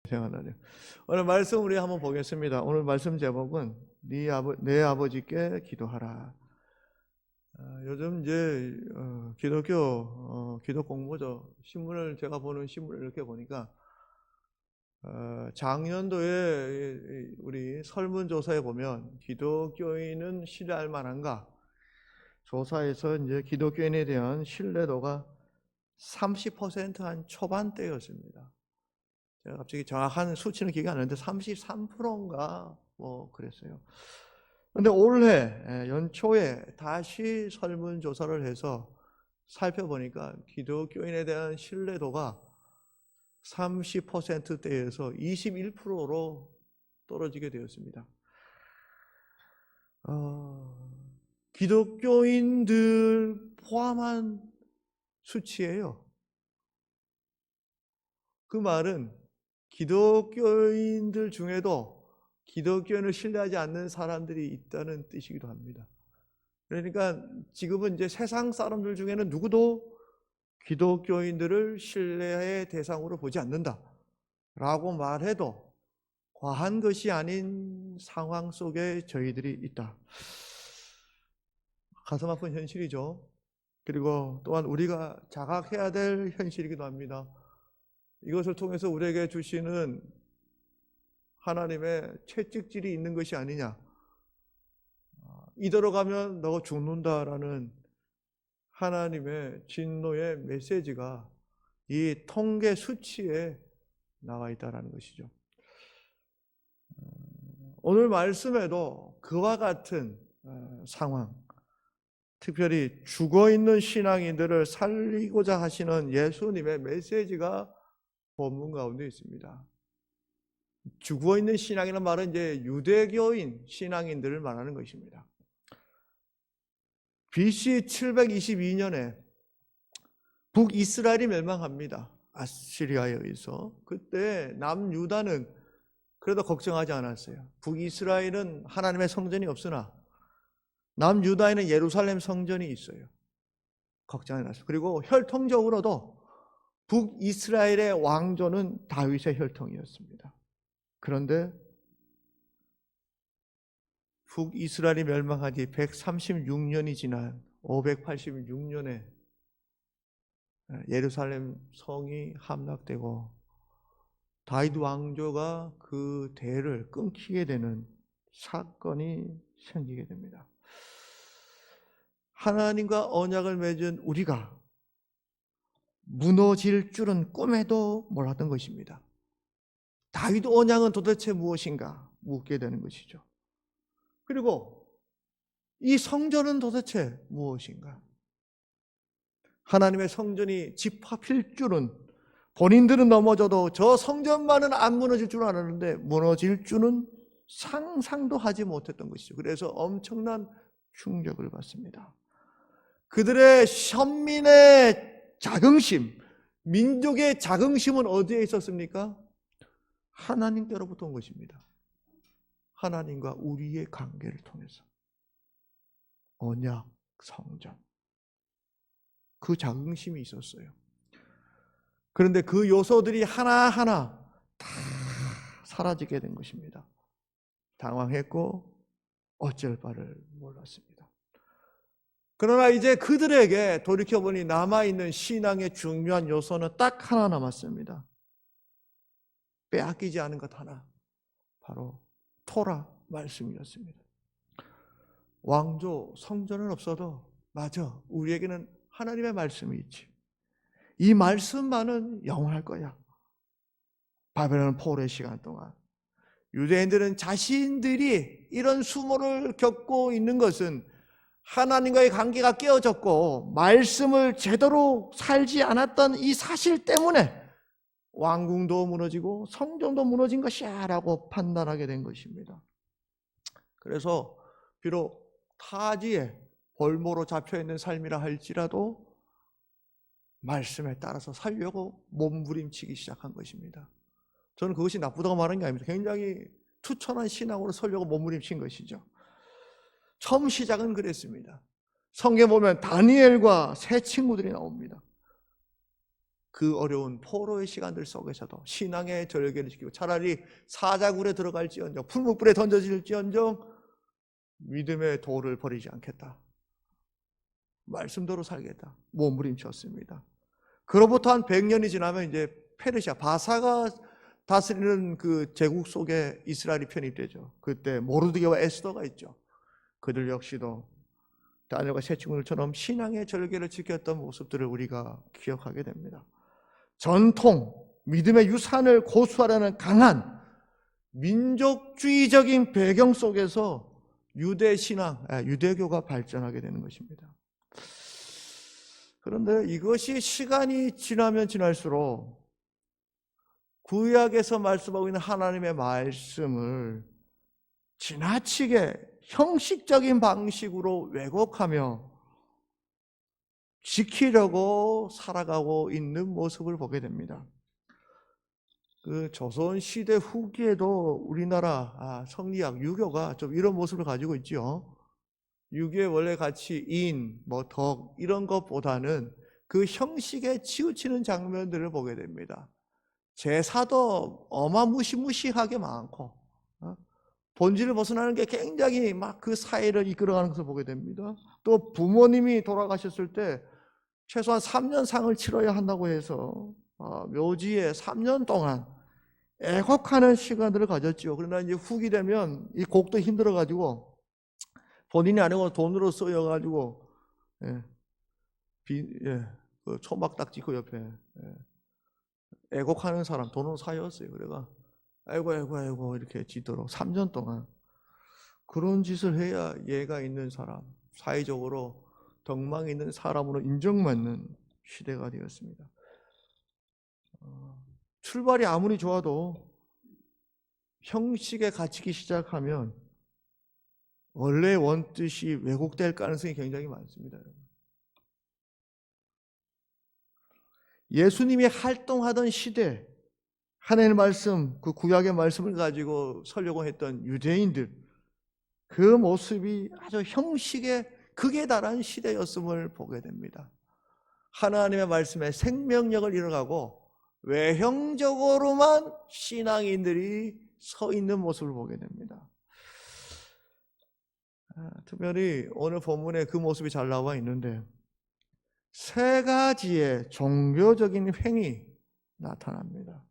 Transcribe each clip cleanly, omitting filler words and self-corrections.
생각나네요. 오늘 말씀 우리 한번 보겠습니다. 오늘 말씀 제목은 내 아버지께 기도하라. 요즘 이제 기독교 공모전 신문을 제가 보는 신문을 이렇게 보니까 작년도에 우리 설문조사에 보면 기독교인은 신뢰할 만한가? 조사에서 이제 기독교인에 대한 신뢰도가 30% 초반대였습니다. 제가 갑자기 정확한 수치는 기억이 안 나는데 33%인가 뭐 그랬어요. 그런데 올해 연초에 다시 설문조사를 해서 살펴보니까 기독교인에 대한 신뢰도가 30%대에서 21%로 떨어지게 되었습니다. 기독교인들 포함한 수치예요. 그 말은 기독교인들 중에도 기독교인을 신뢰하지 않는 사람들이 있다는 뜻이기도 합니다. 그러니까 지금은 이제 세상 사람들 중에는 누구도 기독교인들을 신뢰의 대상으로 보지 않는다라고 말해도 과한 것이 아닌 상황 속에 저희들이 있다. 가슴 아픈 현실이죠. 그리고 또한 우리가 자각해야 될 현실이기도 합니다. 이것을 통해서 우리에게 주시는 하나님의 채찍질이 있는 것이 아니냐, 이대로 가면 너 죽는다라는 하나님의 진노의 메시지가 이 통계 수치에 나와 있다는 것이죠. 오늘 말씀에도 그와 같은 상황, 특별히 죽어있는 신앙인들을 살리고자 하시는 예수님의 메시지가 본문 가운데 있습니다. 죽어있는 신앙이라는 말은 이제 유대교인 신앙인들을 말하는 것입니다. BC 722년에 북이스라엘이 멸망합니다. 아시리아에 의해서. 그때 남유다는 그래도 걱정하지 않았어요. 북이스라엘은 하나님의 성전이 없으나 남유다에는 예루살렘 성전이 있어요. 걱정하지 않았어요. 그리고 혈통적으로도 북이스라엘의 왕조는 다윗의 혈통이었습니다. 그런데 북이스라엘이 멸망한 지 136년이 지난 586년에 예루살렘 성이 함락되고 다윗 왕조가 그 대를 끊기게 되는 사건이 생기게 됩니다. 하나님과 언약을 맺은 우리가 무너질 줄은 꿈에도 몰랐던 것입니다. 다윗 언약은 도대체 무엇인가 묻게 되는 것이죠. 그리고 이 성전은 도대체 무엇인가? 하나님의 성전이 집합일 줄은, 본인들은 넘어져도 저 성전만은 안 무너질 줄 알았는데 무너질 줄은 상상도 하지 못했던 것이죠. 그래서 엄청난 충격을 받습니다. 그들의 현민의 자긍심, 민족의 자긍심은 어디에 있었습니까? 하나님께로부터 온 것입니다. 하나님과 우리의 관계를 통해서 언약, 성전, 그 자긍심이 있었어요. 그런데 그 요소들이 하나하나 다 사라지게 된 것입니다. 당황했고 어쩔 바를 몰랐습니다. 그러나 이제 그들에게 돌이켜보니 남아있는 신앙의 중요한 요소는 딱 하나 남았습니다. 빼앗기지 않은 것 하나, 바로 토라 말씀이었습니다. 왕조, 성전은 없어도 맞아, 우리에게는 하나님의 말씀이 있지. 이 말씀만은 영원할 거야. 바벨론 포로의 시간 동안 유대인들은 자신들이 이런 수모를 겪고 있는 것은 하나님과의 관계가 깨어졌고 말씀을 제대로 살지 않았던 이 사실 때문에 왕궁도 무너지고 성전도 무너진 것이야 라고 판단하게 된 것입니다. 그래서 비록 타지에 볼모로 잡혀있는 삶이라 할지라도 말씀에 따라서 살려고 몸부림치기 시작한 것입니다. 저는 그것이 나쁘다고 말하는 게 아닙니다. 굉장히 투철한 신앙으로 살려고 몸부림친 것이죠. 처음 시작은 그랬습니다. 성경에 보면 다니엘과 세 친구들이 나옵니다. 그 어려운 포로의 시간들 속에서도 신앙의 절개를 지키고 차라리 사자굴에 들어갈지언정 풀무불에 던져질지언정 믿음의 도를 버리지 않겠다. 말씀대로 살겠다. 몸부림쳤습니다. 그로부터 한 100년이 지나면 이제 페르시아 바사가 다스리는 그 제국 속에 이스라엘이 편입되죠. 그때 모르드게와 에스더가 있죠. 그들 역시도 다니엘과 세 친구들처럼 신앙의 절개를 지켰던 모습들을 우리가 기억하게 됩니다. 전통, 믿음의 유산을 고수하려는 강한 민족주의적인 배경 속에서 유대 신앙, 유대교가 발전하게 되는 것입니다. 그런데 이것이 시간이 지나면 지날수록 구약에서 말씀하고 있는 하나님의 말씀을 지나치게 형식적인 방식으로 왜곡하며 지키려고 살아가고 있는 모습을 보게 됩니다. 그 조선 시대 후기에도 우리나라 성리학, 유교가 좀 이런 모습을 가지고 있죠. 유교의 원래 가치, 인, 덕 이런 것보다는 그 형식에 치우치는 장면들을 보게 됩니다. 제사도 어마무시무시하게 많고 본질을 벗어나는 게 굉장히 막 그 사회를 이끌어가는 것을 보게 됩니다. 또 부모님이 돌아가셨을 때 최소한 3년 상을 치러야 한다고 해서 묘지에 3년 동안 애곡하는 시간들을 가졌죠. 그러나 이제 후기 되면 이 곡도 힘들어가지고 본인이 아니고 돈으로 쓰여가지고 그 초막딱 짓고 옆에 애곡하는 사람 돈으로 사였어요. 그래가 아이고 이렇게 짓도록 3년 동안 그런 짓을 해야 예가 있는 사람, 사회적으로 덕망이 있는 사람으로 인정받는 시대가 되었습니다. 출발이 아무리 좋아도 형식에 갇히기 시작하면 원래 원뜻이 왜곡될 가능성이 굉장히 많습니다. 예수님이 활동하던 시대, 하나님의 말씀, 그 구약의 말씀을 가지고 설려고 했던 유대인들, 그 모습이 아주 형식의 극에 달한 시대였음을 보게 됩니다. 하나님의 말씀에 생명력을 잃어가고 외형적으로만 신앙인들이 서 있는 모습을 보게 됩니다. 특별히 오늘 본문에 그 모습이 잘 나와 있는데 3가지의 종교적인 행위 나타납니다.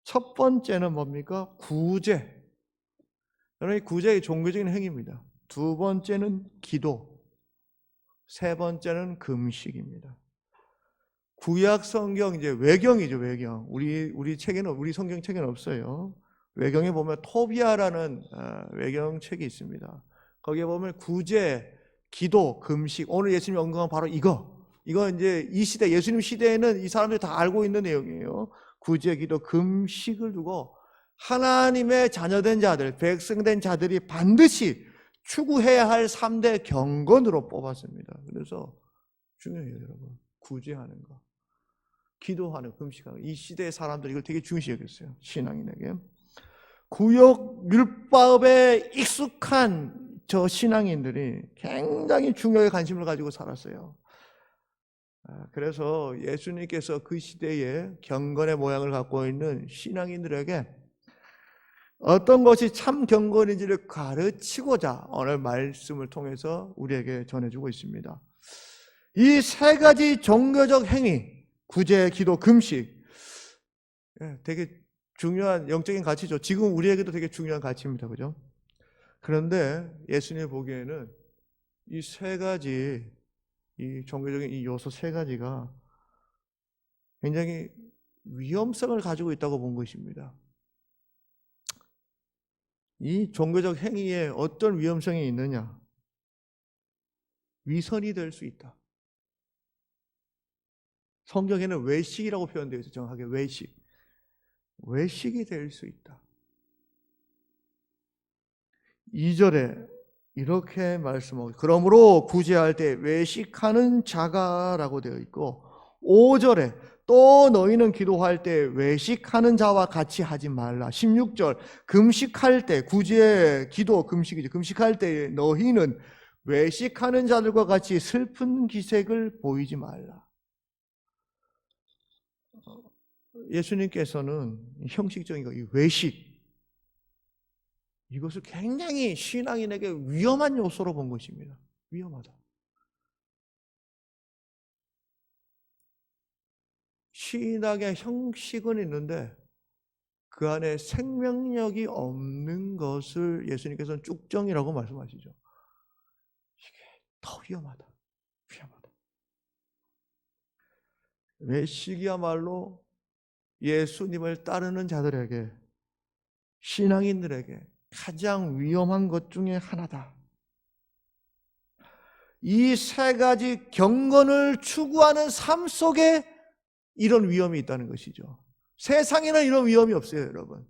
첫 번째는 뭡니까? 구제. 여러분, 구제의 종교적인 행위입니다. 두 번째는 기도, 세 번째는 금식입니다. 구약 성경 이제 외경이죠, 외경. 우리 책에는, 우리 성경 책에는 없어요. 외경에 보면 토비아라는 외경 책이 있습니다. 거기에 보면 구제, 기도, 금식. 오늘 예수님이 언급한 바로 이거 이제 이 시대, 예수님 시대에는 이 사람들이 다 알고 있는 내용이에요. 구제, 기도, 금식을 두고 하나님의 자녀된 자들, 백성된 자들이 반드시 추구해야 할 3대 경건으로 뽑았습니다. 그래서 중요해요, 여러분. 구제하는 거, 기도하는 거, 금식하는 거. 이 시대의 사람들이 이걸 되게 중시 여겼어요, 신앙인에게. 구역 율법에 익숙한 저 신앙인들이 굉장히 중요하게 관심을 가지고 살았어요. 그래서 예수님께서 그 시대에 경건의 모양을 갖고 있는 신앙인들에게 어떤 것이 참 경건인지를 가르치고자 오늘 말씀을 통해서 우리에게 전해주고 있습니다. 이 3가지 종교적 행위, 구제, 기도, 금식, 되게 중요한 영적인 가치죠. 지금 우리에게도 되게 중요한 가치입니다. 그죠? 그런데 예수님이 보기에는 이 3가지, 이 종교적인 이 요소 3가지가 굉장히 위험성을 가지고 있다고 본 것입니다. 이 종교적 행위에 어떤 위험성이 있느냐? 위선이 될 수 있다. 성경에는 외식이라고 표현되어 있어요. 정확하게 외식. 외식이 될 수 있다. 2절에 이렇게 말씀하고, 그러므로 구제할 때 외식하는 자가라고 되어 있고, 5절에 또 너희는 기도할 때 외식하는 자와 같이 하지 말라. 16절 금식할 때, 구제, 기도, 금식이죠. 금식할 때 너희는 외식하는 자들과 같이 슬픈 기색을 보이지 말라. 예수님께서는 형식적인 거, 이 외식, 이것을 굉장히 신앙인에게 위험한 요소로 본 것입니다. 위험하다. 신앙의 형식은 있는데 그 안에 생명력이 없는 것을 예수님께서는 쭉정이라고 말씀하시죠. 이게 더 위험하다. 위험하다. 외식이야말로 예수님을 따르는 자들에게, 신앙인들에게 가장 위험한 것 중에 하나다. 이 세 가지 경건을 추구하는 삶 속에 이런 위험이 있다는 것이죠. 세상에는 이런 위험이 없어요, 여러분.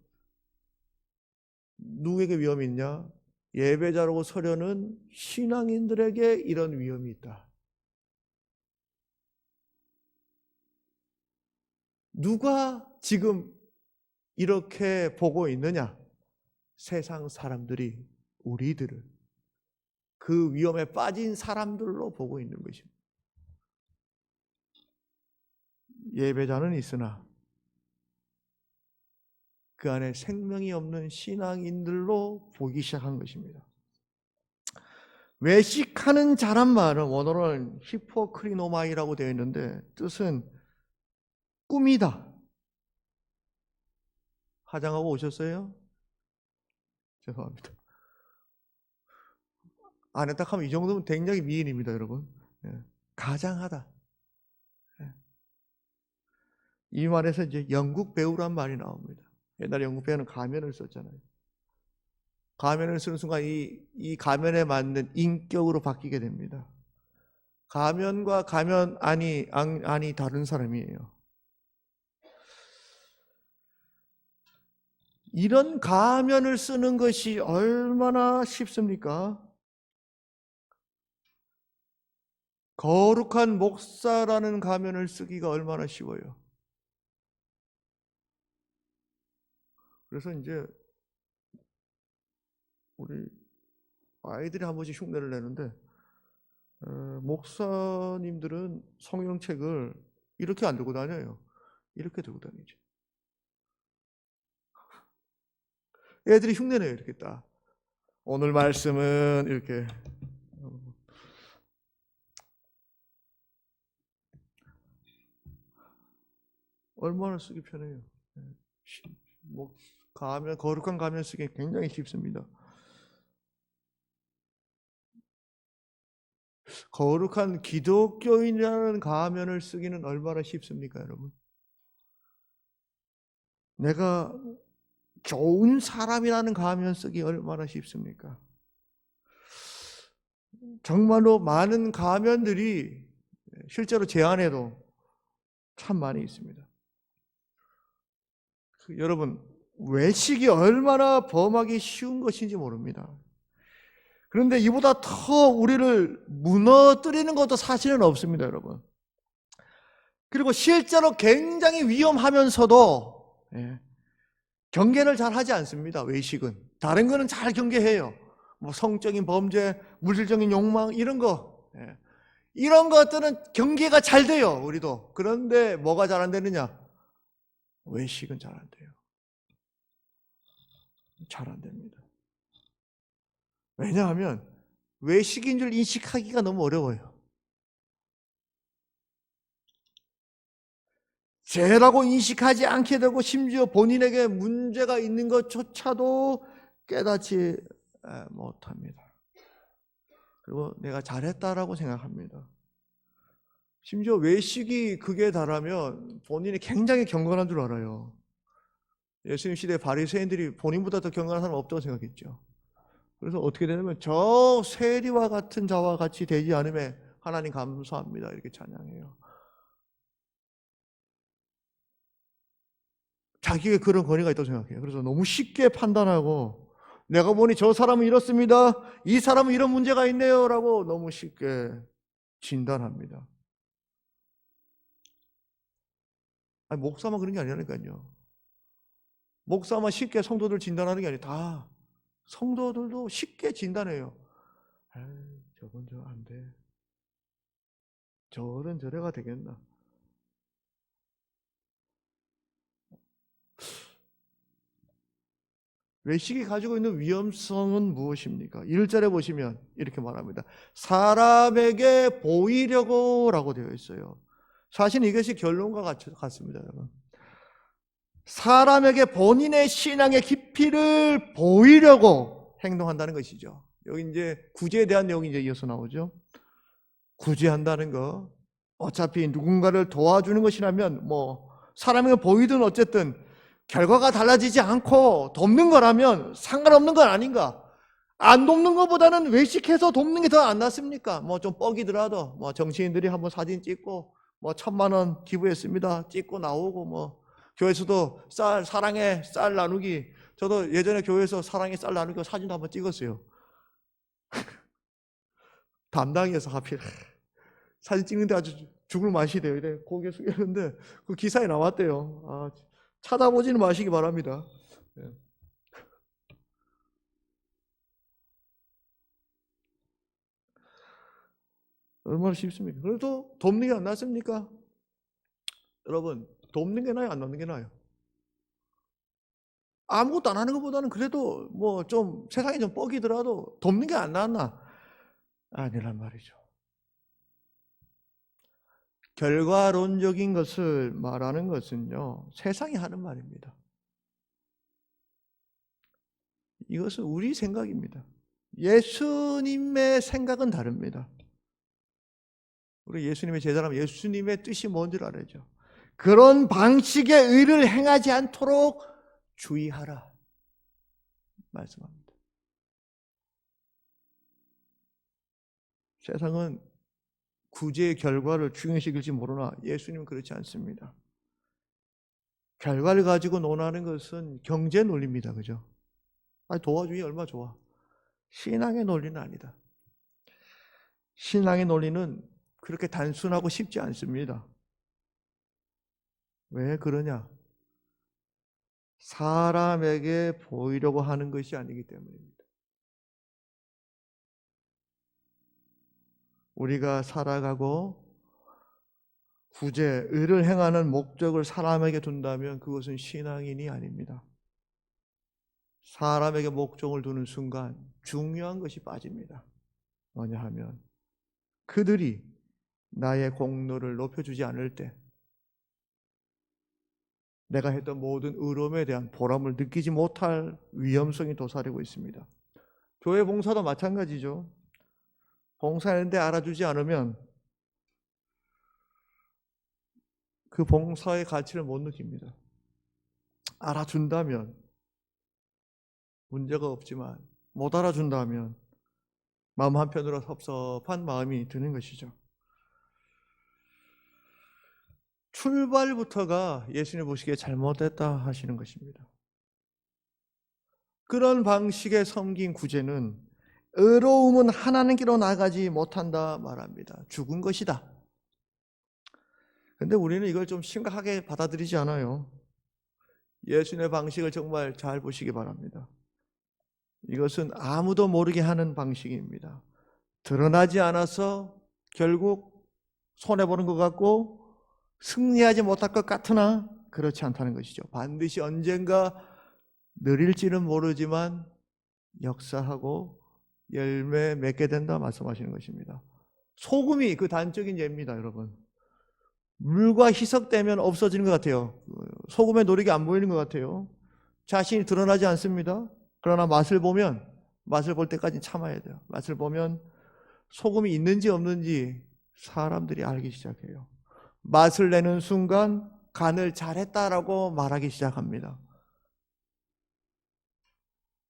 누구에게 위험이 있냐? 예배자라고 서려는 신앙인들에게 이런 위험이 있다. 누가 지금 이렇게 보고 있느냐? 세상 사람들이 우리들을 그 위험에 빠진 사람들로 보고 있는 것입니다. 예배자는 있으나 그 안에 생명이 없는 신앙인들로 보기 시작한 것입니다. 외식하는 자란 말은 원어로는 히포크리노마이라고 되어 있는데 뜻은 꿈이다. 화장하고 오셨어요? 죄송합니다. 안 했다 하면 이 정도면 굉장히 미인입니다, 여러분. 가장하다. 이 말에서 이제 영국 배우란 말이 나옵니다. 옛날에 영국 배우는 가면을 썼잖아요. 가면을 쓰는 순간 이 가면에 맞는 인격으로 바뀌게 됩니다. 가면과 가면 안이 다른 사람이에요. 이런 가면을 쓰는 것이 얼마나 쉽습니까? 거룩한 목사라는 가면을 쓰기가 얼마나 쉬워요. 그래서 이제 우리 아이들이 한 번씩 흉내를 내는데 목사님들은 성경책을 이렇게 안 들고 다녀요. 이렇게 들고 다니죠. 애들이 흉내내요. 이렇게 딱. 오늘 말씀은 이렇게. 얼마나 쓰기 편해요. 거룩한 가면 쓰기 굉장히 쉽습니다. 거룩한 기독교인이라는 가면을 쓰기는 얼마나 쉽습니까, 여러분? 내가 좋은 사람이라는 가면 쓰기 얼마나 쉽습니까? 정말로 많은 가면들이 실제로 제 안에도 참 많이 있습니다. 여러분, 외식이 얼마나 범하기 쉬운 것인지 모릅니다. 그런데 이보다 더 우리를 무너뜨리는 것도 사실은 없습니다, 여러분. 그리고 실제로 굉장히 위험하면서도 경계를 잘 하지 않습니다, 외식은. 다른 거는 잘 경계해요. 뭐 성적인 범죄, 물질적인 욕망 이런 거. 이런 것들은 경계가 잘 돼요, 우리도. 그런데 뭐가 잘 안 되느냐? 외식은 잘 안 돼요. 잘 안 됩니다. 왜냐하면 외식인 줄 인식하기가 너무 어려워요. 죄라고 인식하지 않게 되고 심지어 본인에게 문제가 있는 것조차도 깨닫지 못합니다. 그리고 내가 잘했다라고 생각합니다. 심지어 외식이 극에 달하면 본인이 굉장히 경건한 줄 알아요. 예수님 시대 바리새인들이 본인보다 더 경건한 사람 없다고 생각했죠. 그래서 어떻게 되냐면 저 세리와 같은 자와 같이 되지 않음에 하나님 감사합니다 이렇게 찬양해요. 자기에게 그런 권위가 있다고 생각해요. 그래서 너무 쉽게 판단하고 내가 보니 저 사람은 이렇습니다. 이 사람은 이런 문제가 있네요 라고 너무 쉽게 진단합니다. 아니, 목사만 그런 게 아니라니까요. 목사만 쉽게 성도들 진단하는 게 아니라 다 성도들도 쉽게 진단해요. 저건 저 안 돼. 저런 저래가 되겠나. 외식이 가지고 있는 위험성은 무엇입니까? 1절에 보시면 이렇게 말합니다. 사람에게 보이려고 라고 되어 있어요. 사실 이것이 결론과 같습니다, 여러분. 사람에게 본인의 신앙의 깊이를 보이려고 행동한다는 것이죠. 여기 이제 구제에 대한 내용이 이제 이어서 나오죠. 구제한다는 거. 어차피 누군가를 도와주는 것이라면 뭐 사람에게 보이든 어쨌든 결과가 달라지지 않고 돕는 거라면 상관없는 건 아닌가? 안 돕는 것보다는 외식해서 돕는 게 더 안 낫습니까? 뭐 좀 뻑이더라도 뭐 정치인들이 한번 사진 찍고 뭐 1,000만 원 기부했습니다. 찍고 나오고 뭐 교회에서도 사랑의 쌀 나누기. 저도 예전에 교회에서 사랑의 쌀 나누기 사진도 한번 찍었어요. 담당이어서 하필 사진 찍는데 아주 죽을 맛이 돼요. 이래 고개 숙였는데 그 기사에 나왔대요. 아, 찾아보지는 마시기 바랍니다. 네. 얼마나 쉽습니까? 그래도 돕는 게 안 낫습니까? 여러분, 돕는 게 나아요? 안 돕는 게 나아요? 아무것도 안 하는 것보다는 그래도 뭐 좀 세상이 좀 뻑이더라도 돕는 게 안 낫나? 아니란 말이죠. 결과론적인 것을 말하는 것은요, 세상이 하는 말입니다. 이것은 우리 생각입니다. 예수님의 생각은 다릅니다. 우리 예수님의 제자라면 예수님의 뜻이 뭔지 알아야죠. 그런 방식의 의를 행하지 않도록 주의하라 말씀합니다. 세상은 구제의 결과를 중요시킬지 모르나 예수님은 그렇지 않습니다. 결과를 가지고 논하는 것은 경제 논리입니다. 그죠? 아니, 도와주기 얼마나 좋아. 신앙의 논리는 아니다. 신앙의 논리는 그렇게 단순하고 쉽지 않습니다. 왜 그러냐? 사람에게 보이려고 하는 것이 아니기 때문입니다. 우리가 살아가고 구제, 의를 행하는 목적을 사람에게 둔다면 그것은 신앙인이 아닙니다. 사람에게 목적을 두는 순간 중요한 것이 빠집니다. 뭐냐 하면 그들이 나의 공로를 높여주지 않을 때 내가 했던 모든 의로움에 대한 보람을 느끼지 못할 위험성이 도사리고 있습니다. 교회 봉사도 마찬가지죠. 봉사하는데 알아주지 않으면 그 봉사의 가치를 못 느낍니다. 알아준다면 문제가 없지만 못 알아준다면 마음 한편으로 섭섭한 마음이 드는 것이죠. 출발부터가 예수님 보시기에 잘못됐다 하시는 것입니다. 그런 방식의 섬긴 구제는 의로움은 하나님께로 나가지 못한다 말합니다. 죽은 것이다. 그런데 우리는 이걸 좀 심각하게 받아들이지 않아요. 예수님의 방식을 정말 잘 보시기 바랍니다. 이것은 아무도 모르게 하는 방식입니다. 드러나지 않아서 결국 손해보는 것 같고 승리하지 못할 것 같으나 그렇지 않다는 것이죠. 반드시 언젠가 느릴지는 모르지만 역사하고 열매 맺게 된다 말씀하시는 것입니다. 소금이 그 단적인 예입니다, 여러분. 물과 희석되면 없어지는 것 같아요. 소금의 노력이 안 보이는 것 같아요. 자신이 드러나지 않습니다. 그러나 맛을 볼 때까지 참아야 돼요. 맛을 보면 소금이 있는지 없는지 사람들이 알기 시작해요. 맛을 내는 순간 간을 잘했다라고 말하기 시작합니다.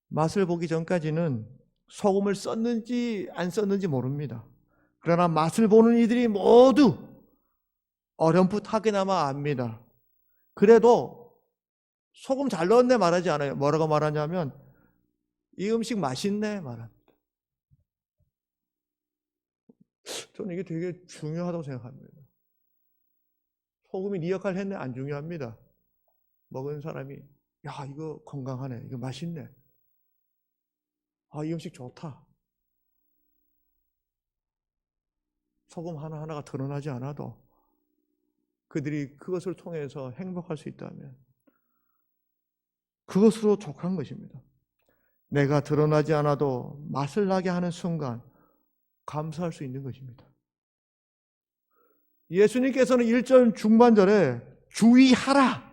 맛을 보기 전까지는 소금을 썼는지 안 썼는지 모릅니다. 그러나 맛을 보는 이들이 모두 어렴풋하게나마 압니다. 그래도 소금 잘 넣었네 말하지 않아요. 뭐라고 말하냐면 이 음식 맛있네 말합니다. 저는 이게 되게 중요하다고 생각합니다. 소금이 네 역할 했네 안 중요합니다. 먹은 사람이 야 이거 건강하네, 이거 맛있네, 아 이 음식 좋다. 소금 하나하나가 드러나지 않아도 그들이 그것을 통해서 행복할 수 있다면 그것으로 족한 것입니다. 내가 드러나지 않아도 맛을 나게 하는 순간 감사할 수 있는 것입니다. 예수님께서는 1절 중반절에 주의하라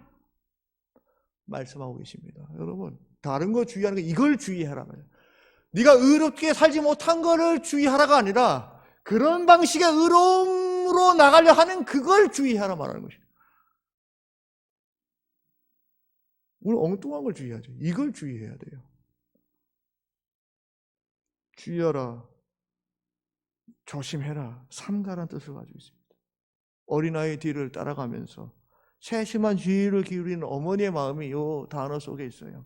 말씀하고 계십니다. 여러분, 다른 거 주의하는 거 이걸 주의하라 말이에요. 네가 의롭게 살지 못한 거를 주의하라가 아니라 그런 방식의 의로움으로 나가려 하는 그걸 주의하라 말하는 것입니다. 우리 엉뚱한 걸 주의하죠. 이걸 주의해야 돼요. 주의하라, 조심해라, 삼가라는 뜻을 가지고 있습니다. 어린아이 뒤를 따라가면서 세심한 주의를 기울이는 어머니의 마음이 이 단어 속에 있어요.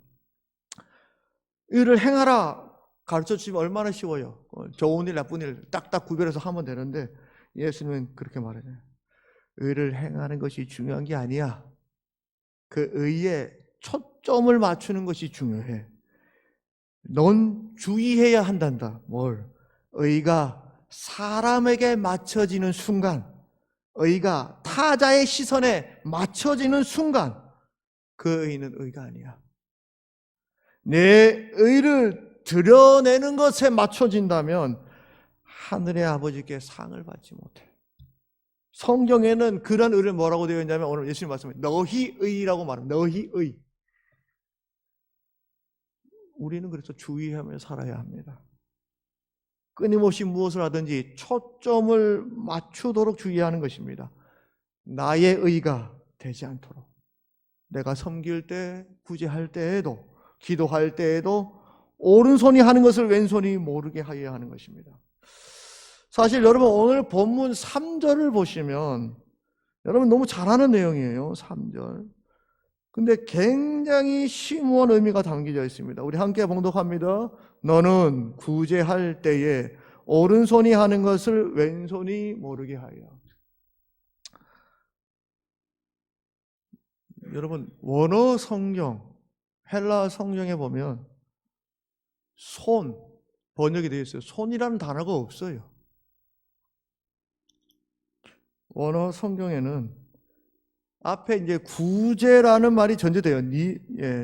의를 행하라 가르쳐주시면 얼마나 쉬워요. 좋은 일 나쁜 일 딱딱 구별해서 하면 되는데 예수님은 그렇게 말하잖아요. 의를 행하는 것이 중요한 게 아니야. 그 의에 초점을 맞추는 것이 중요해. 넌 주의해야 한단다. 뭘? 의가 사람에게 맞춰지는 순간, 의가 타자의 시선에 맞춰지는 순간 그 의는 의가 아니야. 내 의를 드러내는 것에 맞춰진다면 하늘의 아버지께 상을 받지 못해. 성경에는 그런 의를 뭐라고 되어 있냐면 오늘 예수님 말씀에 너희 의라고 말합니다. 너희 의. 우리는 그래서 주의하며 살아야 합니다. 끊임없이 무엇을 하든지 초점을 맞추도록 주의하는 것입니다. 나의 의가 되지 않도록. 내가 섬길 때, 구제할 때에도, 기도할 때에도 오른손이 하는 것을 왼손이 모르게 하여야 하는 것입니다. 사실 여러분 오늘 본문 3절을 보시면 여러분 너무 잘하는 내용이에요. 3절. 근데 굉장히 심오한 의미가 담겨져 있습니다. 우리 함께 봉독합니다. 너는 구제할 때에 오른손이 하는 것을 왼손이 모르게 하여. 여러분 원어 성경, 헬라 성경에 보면 손 번역이 되어 있어요. 손이라는 단어가 없어요. 원어 성경에는 앞에 이제 구제라는 말이 전제돼요.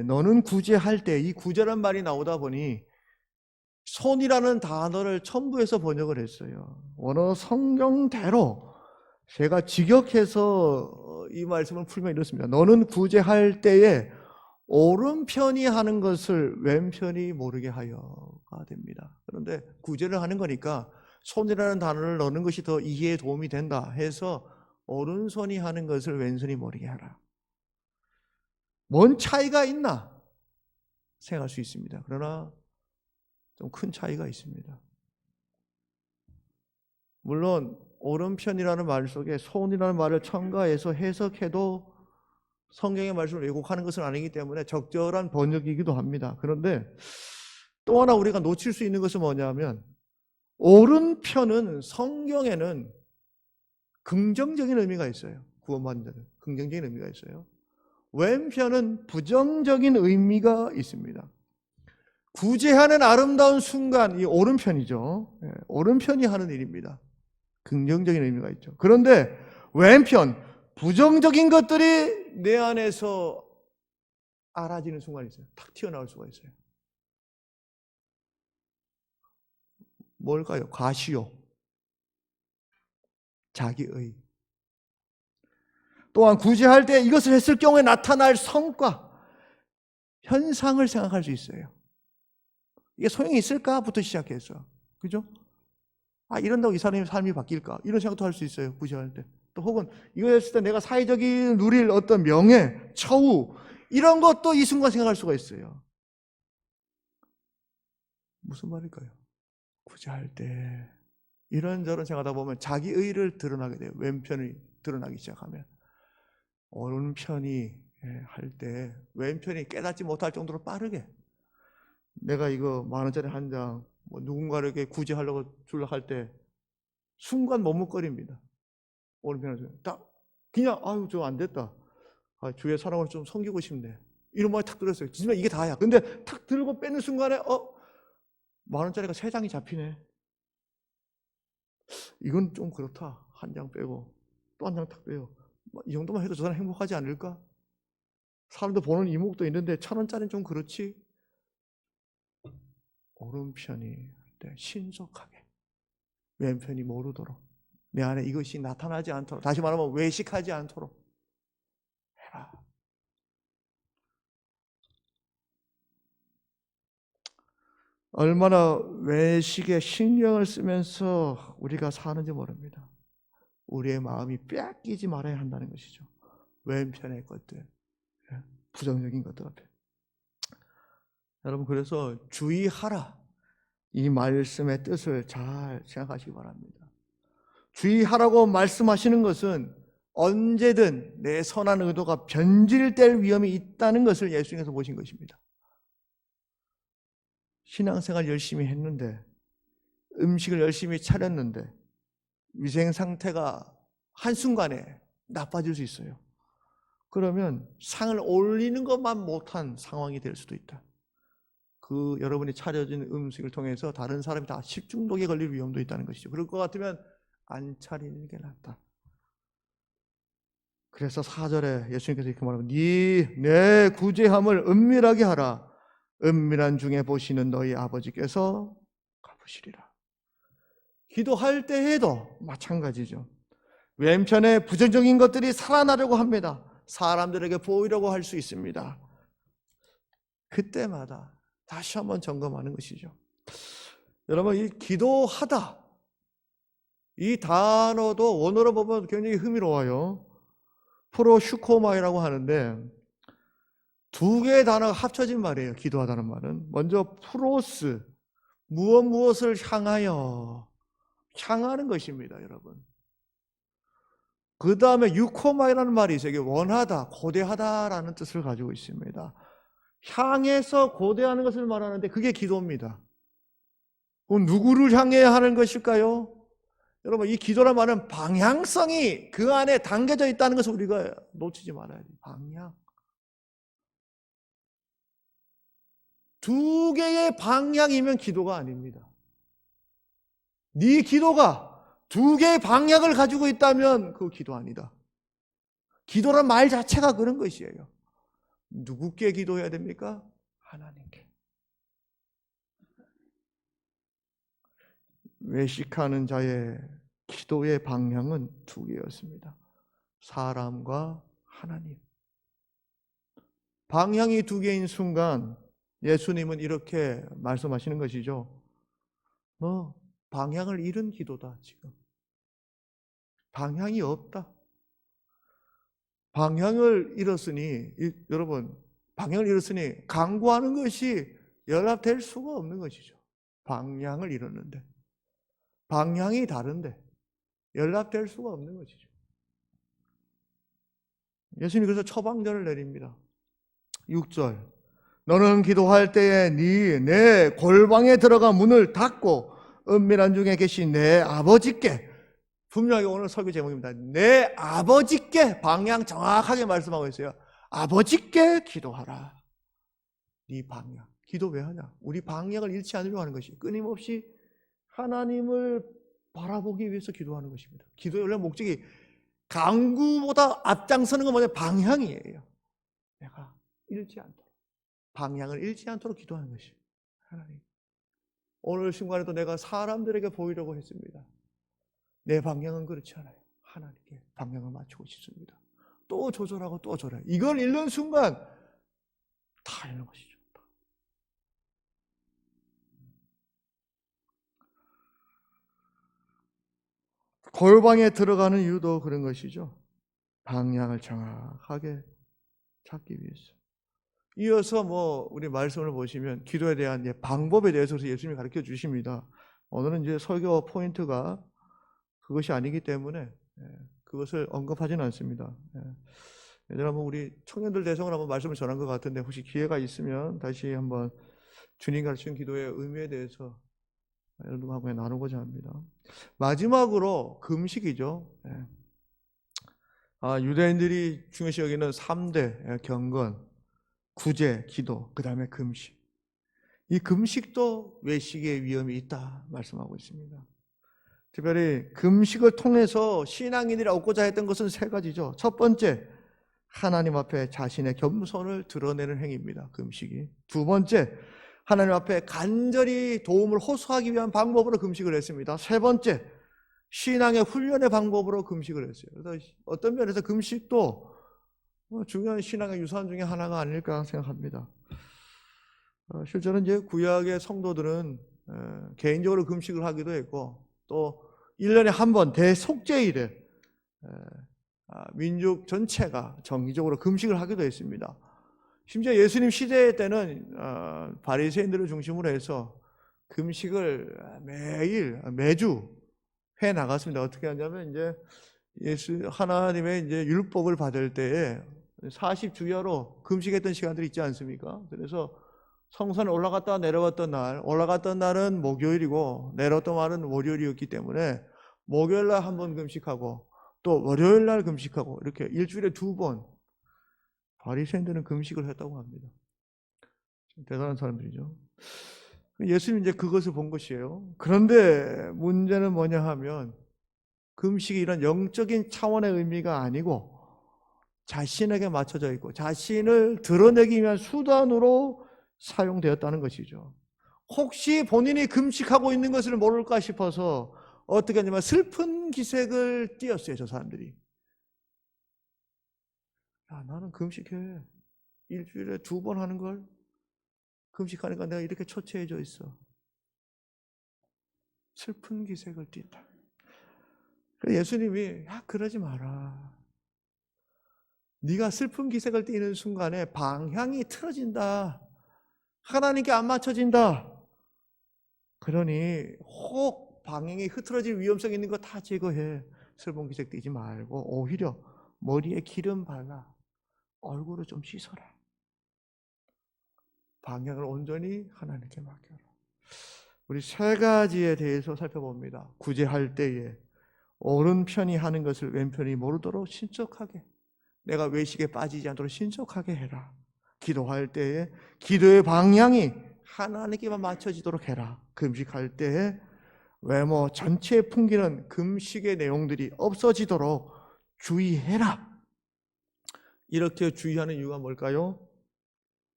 너는 구제할 때 이 구제라는 말이 나오다 보니 손이라는 단어를 첨부해서 번역을 했어요. 원어 성경대로 제가 직역해서 이 말씀을 풀면 이렇습니다. 너는 구제할 때에 오른편이 하는 것을 왼편이 모르게 하여가 됩니다. 그런데 구제를 하는 거니까 손이라는 단어를 넣는 것이 더 이해에 도움이 된다 해서 오른손이 하는 것을 왼손이 모르게 하라. 뭔 차이가 있나 생각할 수 있습니다. 그러나 좀 큰 차이가 있습니다. 물론 오른편이라는 말 속에 손이라는 말을 첨가해서 해석해도 성경의 말씀을 왜곡하는 것은 아니기 때문에 적절한 번역이기도 합니다. 그런데 또 하나 우리가 놓칠 수 있는 것은 뭐냐면 오른편은 성경에는 긍정적인 의미가 있어요. 구원받는 자는 긍정적인 의미가 있어요. 왼편은 부정적인 의미가 있습니다. 구제하는 아름다운 순간 이 오른편이죠. 오른편이 하는 일입니다. 긍정적인 의미가 있죠. 그런데 왼편 부정적인 것들이 내 안에서 알아지는 순간이 있어요. 탁 튀어나올 수가 있어요. 뭘까요? 과시욕, 자기의. 또한 구제할 때 이것을 했을 경우에 나타날 성과, 현상을 생각할 수 있어요. 이게 소용이 있을까부터 시작해서, 그죠? 이런다고 이 사람의 삶이 바뀔까? 이런 생각도 할 수 있어요. 구제할 때. 또 혹은 이거 했을 때 내가 사회적인 누릴 어떤 명예, 처우 이런 것도 이 순간 생각할 수가 있어요. 무슨 말일까요? 구제할 때 이런저런 생각하다 보면 자기 의를 드러나게 돼요. 왼편이 드러나기 시작하면. 오른편이 할 때 왼편이 깨닫지 못할 정도로 빠르게 내가 이거 10,000원짜리 한 장 누군가에게 구제하려고 주려고 할 때 순간 머뭇거립니다. 오른편에서 딱 그냥 저 안 됐다. 주의 사랑을 좀 섬기고 싶네. 이런 말이 탁 들었어요. 진짜 이게 다야. 근데 탁 들고 빼는 순간에 10,000원짜리가 3장이 잡히네. 이건 좀 그렇다. 한 장 빼고 또 한 장 탁 빼요. 이 정도만 해도 저 사람 행복하지 않을까? 사람도 보는 이목도 있는데 1,000원짜리는 좀 그렇지. 오른편이 신속하게 왼편이 모르도록 내 안에 이것이 나타나지 않도록, 다시 말하면 외식하지 않도록 해라. 얼마나 외식에 신경을 쓰면서 우리가 사는지 모릅니다. 우리의 마음이 빼앗기지 말아야 한다는 것이죠. 왼편의 것들, 부정적인 것들 앞에. 여러분, 그래서 주의하라, 이 말씀의 뜻을 잘 생각하시기 바랍니다. 주의하라고 말씀하시는 것은 언제든 내 선한 의도가 변질될 위험이 있다는 것을 예수님께서 보신 것입니다. 신앙생활 열심히 했는데, 음식을 열심히 차렸는데 위생 상태가 한순간에 나빠질 수 있어요. 그러면 상을 올리는 것만 못한 상황이 될 수도 있다. 그 여러분이 차려진 음식을 통해서 다른 사람이 다 식중독에 걸릴 위험도 있다는 것이죠. 그럴 것 같으면 안 차리는 게 낫다. 그래서 4절에 예수님께서 이렇게 말하고, 내 구제함을 은밀하게 하라. 은밀한 중에 보시는 너희 아버지께서 갚으시리라. 기도할 때에도 마찬가지죠. 왼편에 부정적인 것들이 살아나려고 합니다. 사람들에게 보이려고 할 수 있습니다. 그때마다 다시 한번 점검하는 것이죠. 여러분, 이 기도하다, 이 단어도 원어로 보면 굉장히 흥미로워요. 프로슈코마이라고 하는데 두 개의 단어가 합쳐진 말이에요. 기도하다는 말은. 먼저 프로스, 무엇을 향하여, 향하는 것입니다, 여러분. 그 다음에 유코마이라는 말이 있어요. 이게 원하다, 고대하다라는 뜻을 가지고 있습니다. 향해서 고대하는 것을 말하는데 그게 기도입니다. 그럼 누구를 향해야 하는 것일까요? 여러분, 이 기도란 말은 방향성이 그 안에 담겨져 있다는 것을 우리가 놓치지 말아야 돼요. 방향. 두 개의 방향이면 기도가 아닙니다. 네 기도가 두 개의 방향을 가지고 있다면 그 기도 아니다. 기도란 말 자체가 그런 것이에요. 누구께 기도해야 됩니까? 하나님께. 외식하는 자의 기도의 방향은 두 개였습니다. 사람과 하나님. 방향이 두 개인 순간 예수님은 이렇게 말씀하시는 것이죠. 너 방향을 잃은 기도다, 지금. 방향이 없다. 방향을 잃었으니, 여러분, 방향을 잃었으니 강구하는 것이 연합될 수가 없는 것이죠. 방향을 잃었는데. 방향이 다른데 연락될 수가 없는 것이죠. 예수님이 그래서 처방전을 내립니다. 6절, 너는 기도할 때에 내 골방에 들어가 문을 닫고 은밀한 중에 계신 내 아버지께, 분명히 오늘 설교 제목입니다. 내 아버지께, 방향 정확하게 말씀하고 있어요. 아버지께 기도하라. 네 방향. 기도 왜 하냐? 우리 방향을 잃지 않으려고 하는 것이, 끊임없이 하나님을 바라보기 위해서 기도하는 것입니다. 기도의 원래 목적이 강구보다 앞장서는 건 뭐냐? 방향이에요. 내가 잃지 않도록, 방향을 잃지 않도록 기도하는 것이 하나님. 오늘 순간에도 내가 사람들에게 보이려고 했습니다. 내 방향은 그렇지 않아요. 하나님께 방향을 맞추고 싶습니다. 또 조절하고 또 조절해요. 이걸 잃는 순간 다 잃는 것이죠. 골방에 들어가는 이유도 그런 것이죠. 방향을 정확하게 찾기 위해서. 이어서 우리 말씀을 보시면 기도에 대한 방법에 대해서 예수님이 가르쳐 주십니다. 오늘은 이제 설교 포인트가 그것이 아니기 때문에 그것을 언급하지는 않습니다. 예전에 한번 우리 청년들 대성을 한번 말씀을 전한 것 같은데, 혹시 기회가 있으면 다시 한번 주님 가르치는 기도의 의미에 대해서 여러분하고 나누고자 합니다. 마지막으로 금식이죠. 유대인들이 중요시 여기는 3대 경건, 구제, 기도, 그 다음에 금식. 이 금식도 외식의 위험이 있다 말씀하고 있습니다. 특별히 금식을 통해서 신앙인들이 얻고자 했던 것은 3가지죠. 첫 번째, 하나님 앞에 자신의 겸손을 드러내는 행위입니다. 금식이. 두 번째, 하나님 앞에 간절히 도움을 호소하기 위한 방법으로 금식을 했습니다. 세 번째, 신앙의 훈련의 방법으로 금식을 했어요. 그래서 어떤 면에서 금식도 중요한 신앙의 유산 중에 하나가 아닐까 생각합니다. 실제로 이제 구약의 성도들은 개인적으로 금식을 하기도 했고, 또 1년에 한 번 대속죄일에 민족 전체가 정기적으로 금식을 하기도 했습니다. 심지어 예수님 시대 때는 바리새인들을 중심으로 해서 금식을 매주 해 나갔습니다. 어떻게 하냐면 이제 하나님의 이제 율법을 받을 때에 40주야로 금식했던 시간들이 있지 않습니까? 그래서 성산에 올라갔다 내려왔던 날은 목요일이고 내려왔던 날은 월요일이었기 때문에 목요일 날 한 번 금식하고 또 월요일 날 금식하고 이렇게 일주일에 2번 바리새인들은 금식을 했다고 합니다. 대단한 사람들이죠. 예수님 이제 그것을 본 것이에요. 그런데 문제는 뭐냐 하면 금식이 이런 영적인 차원의 의미가 아니고 자신에게 맞춰져 있고 자신을 드러내기 위한 수단으로 사용되었다는 것이죠. 혹시 본인이 금식하고 있는 것을 모를까 싶어서 어떻게 하냐면 슬픈 기색을 띄었어요. 저 사람들이. 야, 나는 금식해. 일주일에 2번 하는 걸 금식하니까 내가 이렇게 초췌해져 있어. 슬픈 기색을 띈다. 예수님이 야, 그러지 마라. 네가 슬픈 기색을 띠는 순간에 방향이 틀어진다. 하나님께 안 맞춰진다. 그러니 혹 방향이 흐트러질 위험성이 있는 거 다 제거해. 슬픈 기색 띠지 말고 오히려 머리에 기름 발라. 얼굴을 좀 씻어라. 방향을 온전히 하나님께 맡겨라. 우리 세 가지에 대해서 살펴봅니다. 구제할 때에 오른편이 하는 것을 왼편이 모르도록 신속하게, 내가 외식에 빠지지 않도록 신속하게 해라. 기도할 때에 기도의 방향이 하나님께만 맞춰지도록 해라. 금식할 때에 외모 전체에 풍기는 금식의 내용들이 없어지도록 주의해라. 이렇게 주의하는 이유가 뭘까요?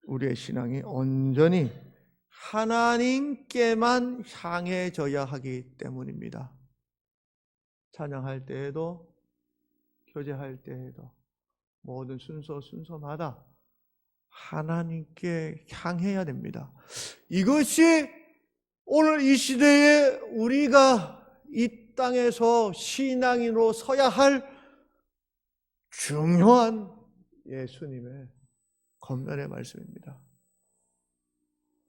우리의 신앙이 온전히 하나님께만 향해져야 하기 때문입니다. 찬양할 때에도 교제할 때에도 모든 순서마다 하나님께 향해야 됩니다. 이것이 오늘 이 시대에 우리가 이 땅에서 신앙인으로 서야 할 중요한 예수님의 권면의 말씀입니다.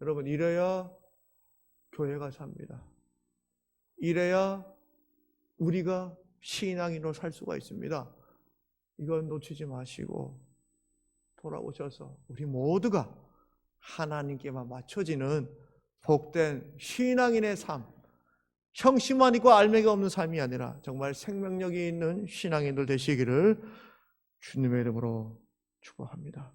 여러분, 이래야 교회가 삽니다. 이래야 우리가 신앙인으로 살 수가 있습니다. 이걸 놓치지 마시고 돌아오셔서 우리 모두가 하나님께만 맞춰지는 복된 신앙인의 삶, 형식만 있고 알맹이가 없는 삶이 아니라 정말 생명력이 있는 신앙인들 되시기를 주님의 이름으로 축복합니다.